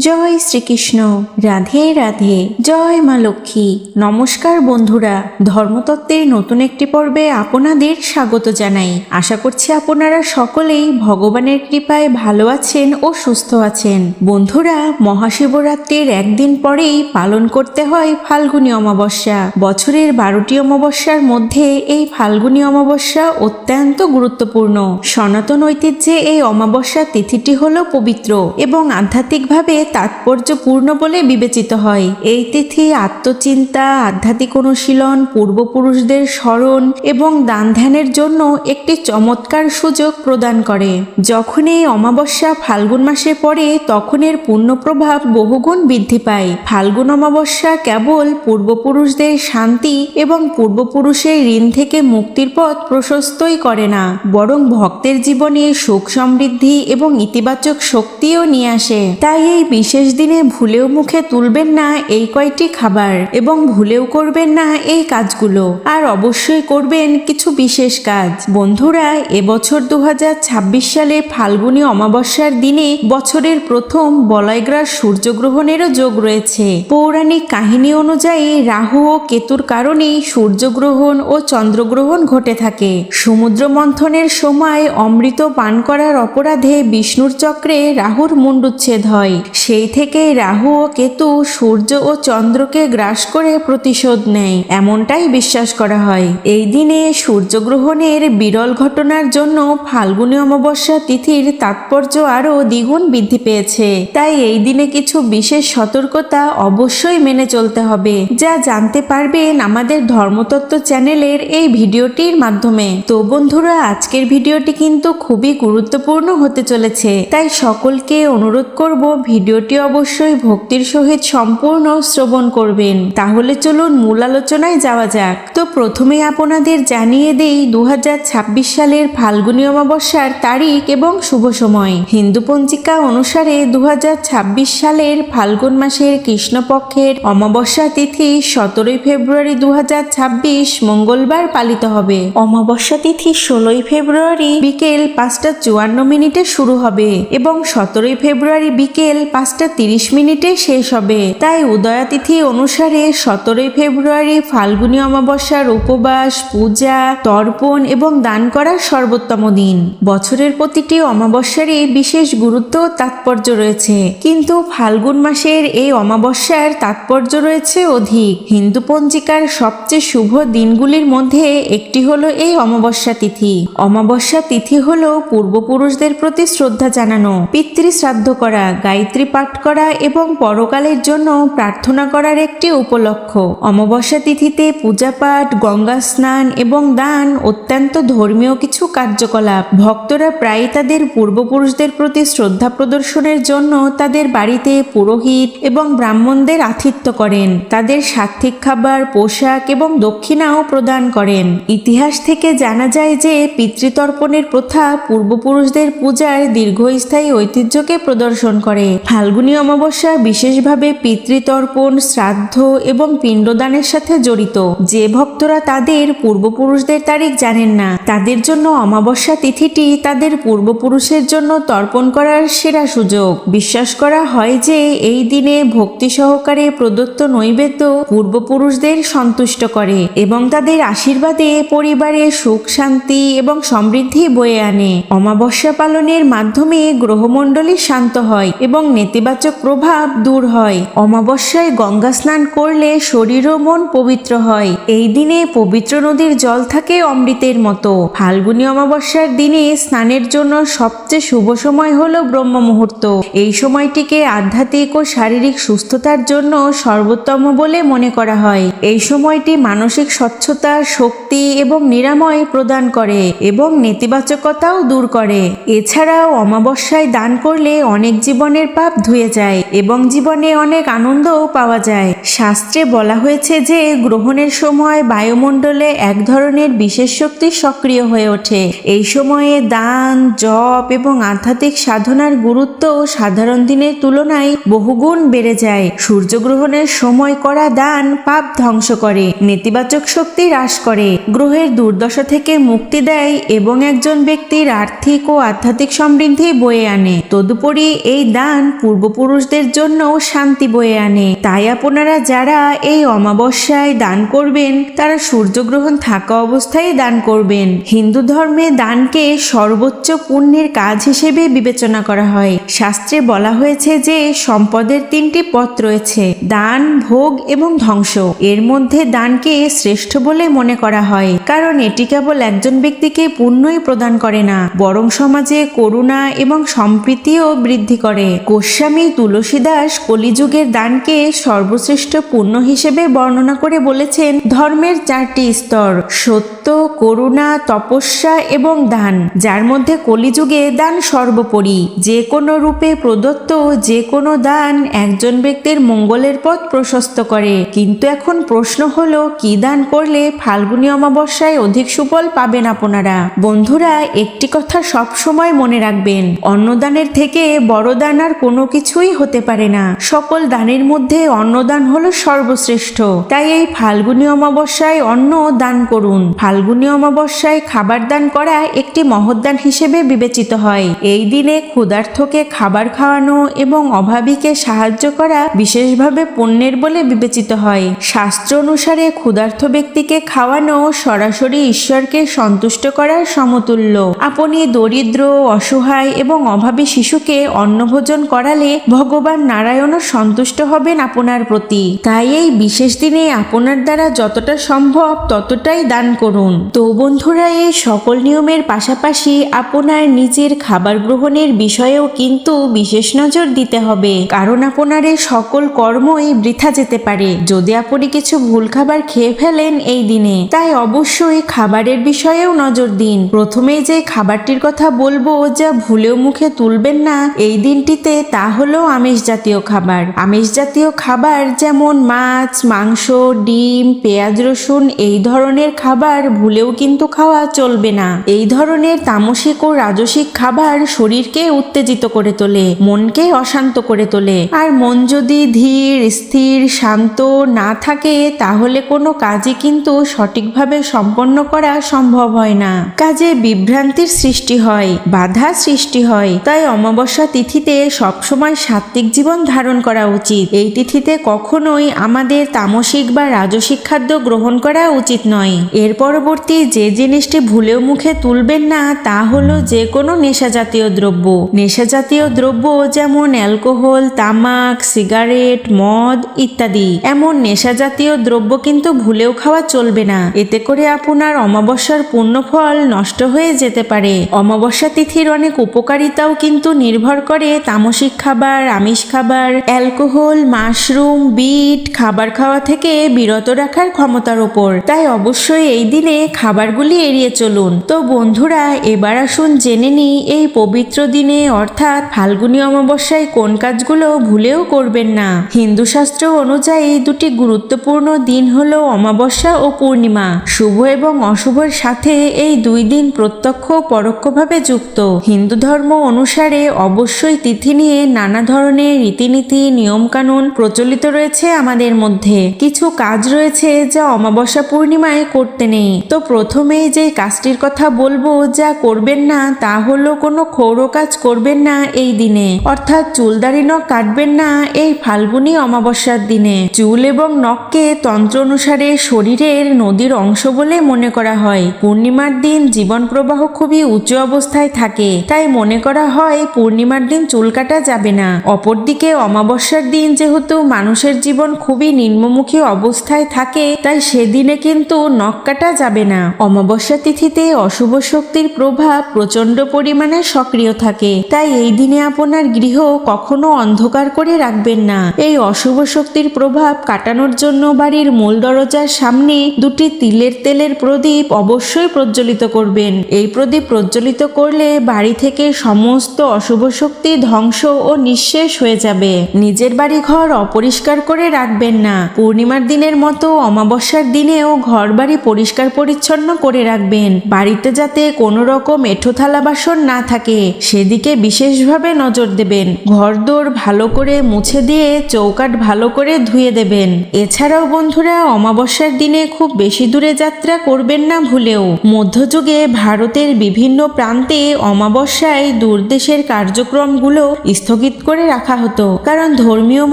জয় শ্রীকৃষ্ণ। রাধে রাধে। জয় মা লক্ষ্মী। নমস্কার বন্ধুরা, ধর্মতত্ত্বের নতুন একটি পর্বে আপনাদের স্বাগত জানাই। আশা করছি আপনারা সকলেই ভগবানের কৃপায় ভালো আছেন ও সুস্থ আছেন। বন্ধুরা, মহাশিবরাত্রির একদিন পরেই পালন করতে হয় ফাল্গুনী অমাবস্যা। বছরের 12টি অমাবস্যার মধ্যে এই ফাল্গুনী অমাবস্যা অত্যন্ত গুরুত্বপূর্ণ। সনাতন ঐতিহ্যে এই অমাবস্যা তিথিটি হল পবিত্র এবং আধ্যাত্মিকভাবে তাৎপর্যপূর্ণ বলে বিবেচিত হয়। এই তিথি আত্মচিন্তা, আধ্যাত্মিক অনুশীলন, পূর্বপুরুষদের স্মরণ এবং দান ধ্যানের জন্য একটি চমৎকার সুযোগ প্রদান করে। যখন এই অমাবস্যা ফাল্গুন মাসে পড়ে তখন এর পুণ্য প্রভাব বহুগুণ বৃদ্ধি পায়। ফাল্গুন অমাবস্যা কেবল পূর্বপুরুষদের শান্তি এবং পূর্বপুরুষের ঋণ থেকে মুক্তির পথ প্রশস্তই করে না, বরং ভক্তের জীবনে সুখ সমৃদ্ধি এবং ইতিবাচক শক্তিও নিয়ে আসে। তাই এই বিশেষ দিনে ভুলেও মুখে তুলবেন না এই কয়টি খাবার এবং ভুলেও করবেন না এই কাজগুলো, আর অবশ্যই করবেন কিছু বিশেষ কাজ। বন্ধুরা, এবছর 2026 সালে ফাল্গুনী অমাবস্যার দিনে বছরের প্রথম বলয়গ্রাস সূর্যগ্রহণেরও যোগ রয়েছে। পৌরাণিক কাহিনী অনুযায়ী রাহু ও কেতুর কারণেই সূর্যগ্রহণ ও চন্দ্রগ্রহণ ঘটে থাকে। সমুদ্র মন্থনের সময় অমৃত পান করার অপরাধে বিষ্ণুর চক্রে রাহুর মুণ্ডুচ্ছেদ হয়। সেই থেকে রাহু ও কেতু সূর্য ও চন্দ্রকে গ্রাস করে প্রতিশোধ নেয়, এমনটাই বিশ্বাস করা হয়। এই দিনে সূর্যগ্রহণের বিরল ঘটনার জন্য ফাল্গুনী অমাবস্যা তিথির তাৎপর্য আরও দ্বিগুণ বৃদ্ধি পেয়েছে। তাই এই দিনে কিছু বিশেষ সতর্কতা অবশ্যই মেনে চলতে হবে, যা জানতে পারবেন আমাদের ধর্মতত্ত্ব চ্যানেলের এই ভিডিওটির মাধ্যমে। তো বন্ধুরা, আজকের ভিডিওটি কিন্তু খুবই গুরুত্বপূর্ণ হতে চলেছে, তাই সকলকে অনুরোধ করব ভিডিওটি অবশ্যই ভক্তির সহিত সম্পূর্ণ শ্রবণ করবেন। তাহলে চলুন মূল আলোচনায় যাওয়া যাক। তো প্রথমে আপনাদের জানিয়ে দেই 2026 সালের ফাল্গুনী অমাবস্যার তারিখ এবং শুভ সময়। হিন্দু পঞ্জিকা অনুসারে 2026 সালের ফাল্গুন মাসের কৃষ্ণপক্ষের অমাবস্যা তিথি 17 ফেব্রুয়ারি 2026 মঙ্গলবার পালিত হবে। অমাবস্যা তিথি 16 ফেব্রুয়ারি বিকেল 5:54 শুরু হবে এবং 17 ফেব্রুয়ারি বিকেল 5:30 শেষ হবে। তাই উদয়াতিথি অনুসারে 17 ফেব্রুয়ারি ফাল্গুনী অমাবস্যার উপবাস, পূজা, তর্পণ এবং দান করার সর্বোত্তম দিন। বছরের প্রতিটি অমাবস্যারই বিশেষ গুরুত্ব ও তাৎপর্য রয়েছে, কিন্তু ফাল্গুন মাসের এই অমাবস্যার তাৎপর্য রয়েছে অধিক। হিন্দু পঞ্জিকার সবচেয়ে শুভ দিনগুলির মধ্যে একটি হলো এই অমাবস্যা তিথি। অমাবস্যা তিথি হলো পূর্বপুরুষদের প্রতি শ্রদ্ধা জানানো, পিতৃশ্রাদ্ধ করা, গায়ত্রী পাঠ করা এবং পরকালের জন্য প্রার্থনা করার একটি উপলক্ষ। অমাবস্যা তিথিতে পূজা পাঠ, গঙ্গা স্নান এবং দান অত্যন্ত ধর্মীয় কিছু কার্যকলাপ। ভক্তরা প্রায় তাদের পূর্বপুরুষদের প্রতি শ্রদ্ধা প্রদর্শনের জন্য তাদের বাড়িতে পুরোহিত এবং ব্রাহ্মণদের আতিথ্য করেন, তাদের সাত্ত্বিক খাবার, পোশাক এবং দক্ষিণাও প্রদান করেন। ইতিহাস থেকে জানা যায় যে পিতৃতর্পণের প্রথা পূর্বপুরুষদের পূজার দীর্ঘস্থায়ী ঐতিহ্যকে প্রদর্শন করে। ফাল্গুনী অমাবস্যা বিশেষভাবে পিতৃতর্পণ, শ্রাদ্ধ এবং পিণ্ডদানের সাথে জড়িত। যে ভক্তরা তাদের পূর্বপুরুষদের তারিখ জানেন না, তাদের জন্য অমাবস্যা তিথিটি তাদের পূর্বপুরুষের জন্য তর্পণ করার সেরা সুযোগ। বিশ্বাস করা হয় যে এই দিনে ভক্তি সহকারে প্রদত্ত নৈবেদ্য পূর্বপুরুষদের সন্তুষ্ট করে এবং তাদের আশীর্বাদে পরিবারে সুখ, শান্তি এবং সমৃদ্ধি বয়ে আনে। অমাবস্যা পালনের মাধ্যমে গ্রহমণ্ডলী শান্ত হয় এবং নেতিবাচক প্রভাব দূর হয়। অমাবস্যায় গঙ্গা স্নান করলে শরীর ও মন পবিত্র হয়। এই দিনে পবিত্র নদীর জল থাকে অমৃতের মতো। ফাল্গুনী অমাবস্যার দিনে স্নানের জন্য সবচেয়ে শুভ সময় হলো ব্রহ্ম মুহূর্ত। এই সময়টিকে আধ্যাত্মিক ও শারীরিক সুস্থতার জন্য সর্বোত্তম বলে মনে করা হয়। এই সময়টি মানসিক স্বচ্ছতা, শক্তি এবং নিরাময় প্রদান করে এবং নেতিবাচকতাও দূর করে। এছাড়াও অমাবস্যায় দান করলে অনেক জীবনের পাপ ধুয়ে যায় এবং জীবনে অনেক আনন্দও পাওয়া যায়। শাস্ত্রে বলা হয়েছে যে গ্রহণের সময় বায়ুমণ্ডলে এক ধরনের বিশেষ শক্তি সক্রিয় হয়ে ওঠে। এই সময়ে দান, জপ এবং আধ্যাত্মিক সাধনার গুরুত্ব সাধারণ দিনের তুলনায় বহুগুণ বেড়ে যায়। সূর্যগ্রহণের সময় করা দান পাপ ধ্বংস করে, নেতিবাচক শক্তি হ্রাস করে, গ্রহের দুর্দশা থেকে মুক্তি দেয় এবং একজন ব্যক্তির আর্থিক ও আধ্যাত্মিক সমৃদ্ধি বয়ে আনে। তদুপরি এই দান পূর্বপুরুষদের জন্য শান্তি বয়ে আনে। তাই আপনারা যারা এই অমাবস্যায় দান করবেন তারা সূর্যগ্রহণ থাকা অবস্থায় দান করবেন। হিন্দু ধর্মে দানকে সর্বোচ্চ পুণ্যের কাজ হিসেবে বিবেচনা করা হয়। শাস্ত্রে বলা হয়েছে যে সম্পদের 3টি পথ রয়েছে, দান, ভোগ এবং ধ্বংস। এর মধ্যে দানকে শ্রেষ্ঠ বলে মনে করা হয়, কারণ এটি কেবল একজন ব্যক্তিকে পুণ্যই প্রদান করে না, বরং সমাজে করুণা এবং সম্প্রীতিও বৃদ্ধি করে। গোস্বামী তুলসীদাস কলিযুগের দানকে সর্বশ্রেষ্ঠ পুণ্য হিসেবে বর্ণনা করে বলেছেন, ধর্মের 4টি স্তর, সত্য, করুণা, তপস্যা এবং দান, যার মধ্যে কলিযুগে দান সর্বোপরি। যে কোনো রূপে প্রদত্ত যে কোনো দান একজন ব্যক্তির মঙ্গলের পথ প্রশস্ত করে। কিন্তু এখন প্রশ্ন হলো, কি দান করলে ফাল্গুনী অমাবস্যায় অধিক সুফল পাবেন আপনারা? বন্ধুরা, একটি কথা সব সময় মনে রাখবেন, অন্নদানের থেকে বড় দান আর কোনো কিছুই হতে পারে না। সকল দানের মধ্যে অন্নদান হলো সর্বশ্রেষ্ঠ। তাই এই ফাল্গুনী অমাবস্যায় অন্ন দান করুন। ফাল্গুনী অমাবস্যায় খাবার দান করা একটি মহৎদান হিসেবে বিবেচিত হয়। এই দিনে ক্ষুধার্তকে খাবার খাওয়ানো এবং অভাবীকে সাহায্য করা বিশেষভাবে পুণ্যের বলে বিবেচিত হয়। শাস্ত্র অনুসারে ক্ষুধার্ত ব্যক্তিকে খাওয়ানো সরাসরি ঈশ্বরকে সন্তুষ্ট করার সমতুল্য। আপনি দরিদ্র, অসহায় এবং অভাবী শিশুকে অন্নভোজন করালে ভগবান নারায়ণও সন্তুষ্ট হবেন আপনার প্রতি। তাই এই বিশেষ দিনে আপনার দ্বারা যতটা সম্ভব ততটাই দান করুন। তো বন্ধুরা, এই সকল নিয়মের পাশাপাশি আপনার নিজের খাবার গ্রহণের বিষয়েও কিন্তু বিশেষ নজর দিতে হবে, কারণ আপনার এই সকল কর্মই বৃথা যেতে পারে যদি আপনি কিছু ভুল খাবার খেয়ে ফেলেন এই দিনে। তাই অবশ্যই খাবারের বিষয়েও নজর দিন। প্রথমেই যে খাবারটির কথা বলবো যা ভুলেও মুখে তুলবেন না এই দিনটিতে, তা হলো আমিষ জাতীয় খাবার। আমিষ জাতীয় খাবার যেমন মাছ, মাংস, ডিম, পেঁয়াজ, রসুন এই ধরনের খাবার ভুলেও কিন্তু খাওয়া চলবে না। এই ধরনের তামসিক ও রাজসিক খাবার শরীরকে উত্তেজিত করে তোলে, মনকে অশান্ত করে তোলে। আর মন যদি ধীর, স্থির, শান্ত না থাকে তাহলে কোনো কাজই কিন্তু সঠিকভাবে সম্পন্ন করা সম্ভব হয় না। কাজে বিভ্রান্তির সৃষ্টি হয়, বাধা সৃষ্টি হয়। তাই অমাবস্যা তিথিতে সবসময় সাত্ত্বিক জীবন ধারণ করা উচিত। এই তিথিতে কখনোই আমাদের তামসিক বা রাজসিক খাদ্য গ্রহণ করা উচিত নয়। এর পরবর্তী যে জিনিসটি ভুলেও মুখে তুলবেন না তা হলো যে কোনো নেশা জাতীয় দ্রব্য। নেশা জাতীয় দ্রব্য যেমন অ্যালকোহল, তামাক, সিগারেট, মদ ইত্যাদি এমন নেশা জাতীয় দ্রব্য কিন্তু ভুলেও খাওয়া চলবে না। এতে করে আপনার অমাবস্যার পুণ্যফল নষ্ট হয়ে যেতে পারে। অমাবস্যা তিথির অনেক উপকারিতাও কিন্তু নির্ভর করে তামসিক খাবার, আমিষ খাবার, অ্যালকোহল, মাশরুম, বিট খাবার খাওয়া থেকে বিরত রাখার ক্ষমতার উপর। তাই অবশ্যই এই দিনে খাবারগুলি এড়িয়ে চলুন। তো বন্ধুরা, এবার আসুন জেনে নিই এই পবিত্র দিনে অর্থাৎ ফাল্গুনী অমাবস্যায় কোন কাজগুলো ভুলেও করবেন না। হিন্দু শাস্ত্র অনুযায়ী দুটি গুরুত্বপূর্ণ দিন হলো অমাবস্যা ও পূর্ণিমা। শুভ এবং অশুভের সাথে এই 2 দিন প্রত্যক্ষ ও পরোক্ষভাবে যুক্ত। হিন্দু ধর্ম অনুসারে অবশ্যই তিথি নিয়ে নানা ধরনের রীতিনীতি, নিয়মকানুন প্রচলিত রয়েছে আমাদের মধ্যে। কিছু কাজ রয়েছে যা অমাবস্যা পূর্ণিমায় করতে নেই। তো প্রথমেই যে কাজটির কথা বলবো যা করবেন না তা হলো কোনো ক্ষৌর কাজ করবেন না এই দিনে, অর্থাৎ চুলদাড়ি নখ কাটবেন না এই ফাল্গুনী অমাবস্যার দিনে। চুল এবং নখকে তন্ত্র অনুসারে শরীরের নদীর অংশ বলে মনে করা হয়। পূর্ণিমার দিন জীবন প্রবাহ খুবই উচ্চ অবস্থায় থাকে, তাই মনে করা হয় পূর্ণিমার দিন চুল কাটা যাবে না। অপরদিকে অমাবস্যার দিন যেহেতু মানুষের জীবন খুবই নিম্নমুখী অবস্থায় থাকে, তাই সেদিনে কিন্তু নখ কাটা যাবে না। অমাবস্যা তিথিতে অশুভ শক্তির প্রভাব প্রচন্ড পরিমাণে সক্রিয় থাকে, তাই এই দিনে আপনার গৃহ কখনো অন্ধকার করে রাখবেন না। এই অশুভ শক্তির প্রভাব কাটানোর জন্য বাড়ির মূল দরজার সামনে 2টি তিলের তেলের প্রদীপ অবশ্যই প্রজ্বলিত করবেন। এই প্রদীপ প্রজ্বলিত করলে বাড়ি থেকে সমস্ত অশুভ শক্তি ধ্বংস ও নিঃশেষ হয়ে যাবে। নিজের বাড়ি ঘর অপরিষ্কার করে রাখবেন না। পূর্ণিমার দিনের মতো অমাবস্যার দিনেও ঘর বাড়ি পরিষ্কার পরিচ্ছন্ন পরিচ্ছন্ন করে রাখবেন। বাড়িতে যাতে কোনো রকম এঁঠো থালা বাসন না থাকে সেদিকে বিশেষভাবে নজর দেবেন। ঘরদোর ভালো করে মুছে দিয়ে চৌকাঠ ভালো করে ধুয়ে দেবেন। এছাড়াও বন্ধুরা, অমাবস্যার দিনে খুব বেশি দূরে যাত্রা করবেন না ভুলেও। মধ্যযুগে ভারতের বিভিন্ন প্রান্তে অমাবস্যায় দূরদেশের কার্যক্রমগুলো স্থগিত করে রাখা হতো, কারণ ধর্মীয়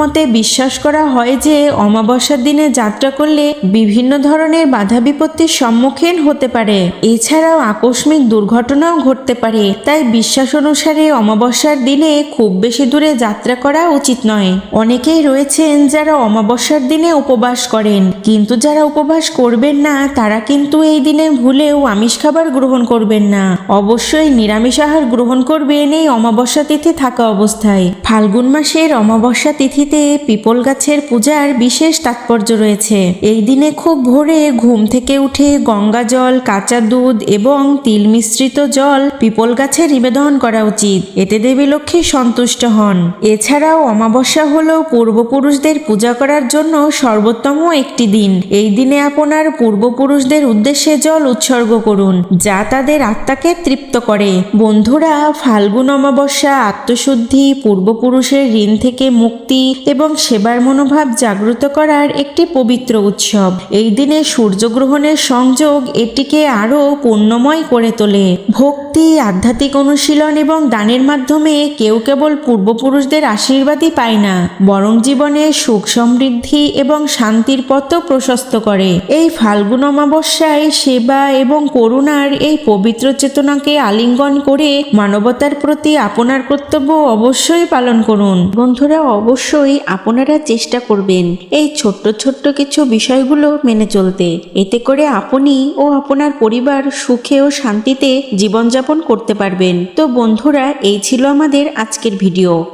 মতে বিশ্বাস করা হয় যে অমাবস্যার দিনে যাত্রা করলে বিভিন্ন ধরনের বাধা বিপত্তির সম্মুখীন হতে পারে। এছাড়াও আকস্মিক দুর্ঘটনাও ঘটতে পারে। তাই বিশ্বাস অনুসারে অমাবস্যার দিনে খুব বেশি দূরে যাত্রা করা উচিত নয়। অনেকেই রয়েছেন যারা অমাবস্যার দিনে উপবাস করেন, কিন্তু যারা উপবাস করবেন না তারা কিন্তু এই দিনে ভুলেও আমিষ খাবার গ্রহণ করবেন না। অবশ্যই নিরামিষ আহার গ্রহণ করবেন এই অমাবস্যা তিথি থাকা অবস্থায়। ফাল্গুন মাসের অমাবস্যা তিথিতে পিপল গাছের পূজার বিশেষ তাৎপর্য রয়েছে। এই দিনে খুব ভোরে ঘুম থেকে উঠে গঙ্গা জল, কাঁচা দুধ এবং তিল মিশ্রিত জল পিপল গাছে নিবেদন করা উচিত। এতে দেবী লক্ষ্মী সন্তুষ্ট হন। এছাড়াও অমাবস্যা হলো পূর্বপুরুষদের পূজা করার জন্য সর্বোত্তম একটি দিন। এই দিনে আপনার পূর্বপুরুষদের উদ্দেশ্যে জল উৎসর্গ করুন, যা তাদের আত্মাকে তৃপ্ত করে। বন্ধুরা, ফাল্গুন অমাবস্যা আত্মশুদ্ধি, পূর্বপুরুষের ঋণ থেকে মুক্তি এবং সেবার মনোভাব জাগ্রত করার একটি পবিত্র উৎসব। এই দিনে সূর্যগ্রহণের সংযোগ এটিকে আরও পুণ্যময় করে তোলে। ভক্তি, আধ্যাত্মিক অনুশীলন এবং দানের মাধ্যমে কেউ কেবল পূর্বপুরুষদের আশীর্বাদই পায় না, বরং জীবনে সুখ, সমৃদ্ধি এবং শান্তির পথও প্রশস্ত করে। এই ফাল্গুন অমাবস্যায় সেবা এবং করুণার এই পবিত্র চেতনাকে আলিঙ্গন করে মানবতার প্রতি আপনার কর্তব্য অবশ্যই পালন করুন। বন্ধুরা, অবশ্যই আপনারা চেষ্টা করবেন এই ছোট্ট ছোট্ট কিছু বিষয়গুলো মেনে চলতে। এতে করে আপনি ও আপনার পরিবার সুখে ও শান্তিতে জীবনযাপন করতে পারবেন। তো বন্ধুরা, এই ছিল আমাদের আজকের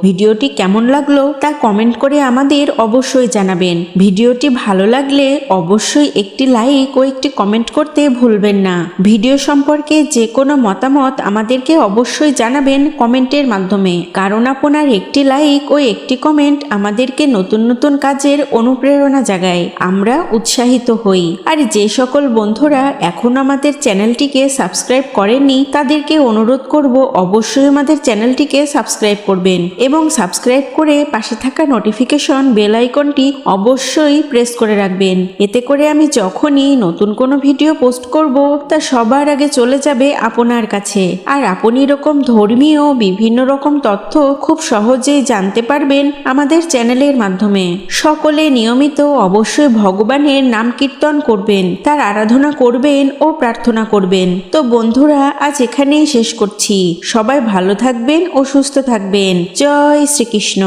ভিডিওটি কেমন লাগলো তা কমেন্ট করে আমাদের অবশ্যই জানাবেন। ভিডিওটি ভালো লাগলে অবশ্যই একটি লাইক ও একটি কমেন্ট করতে ভুলবেন না। ভিডিও সম্পর্কে যে কোনো মতামত আমাদেরকে অবশ্যই জানাবেন কমেন্টের মাধ্যমে, কারণ আপনার একটি লাইক ও একটি কমেন্ট আমাদেরকে নতুন নতুন কাজের অনুপ্রেরণা জাগায়, আমরা উৎসাহিত হই। আর যে সকল বন্ধুরা এখন আমাদের চ্যানেলটিকে সাবস্ক্রাইব করেননি তাদেরকে অনুরোধ করব অবশ্যই আমাদের চ্যানেলটিকে সাবস্ক্রাইব করবেন এবং সাবস্ক্রাইব করে পাশে থাকা নোটিফিকেশন বেল আইকনটি অবশ্যই প্রেস করে রাখবেন। এতে করে আমি যখনই নতুন কোনো ভিডিও পোস্ট করব তা সবার আগে চলে যাবে আপনার কাছে। আর আপনি এরকম ধর্মীয় বিভিন্ন রকম তথ্য খুব সহজেই জানতে পারবেন আমাদের চ্যানেলের মাধ্যমে। সকলে নিয়মিত অবশ্যই ভগবানের নাম কীর্তন করবেন, তার আরাধনা করবেন ও প্রার্থনা করবেন। তো বন্ধুরা, আজ এখানেই শেষ করছি। সবাই ভালো থাকবেন ও সুস্থ থাকবেন। জয় শ্রীকৃষ্ণ।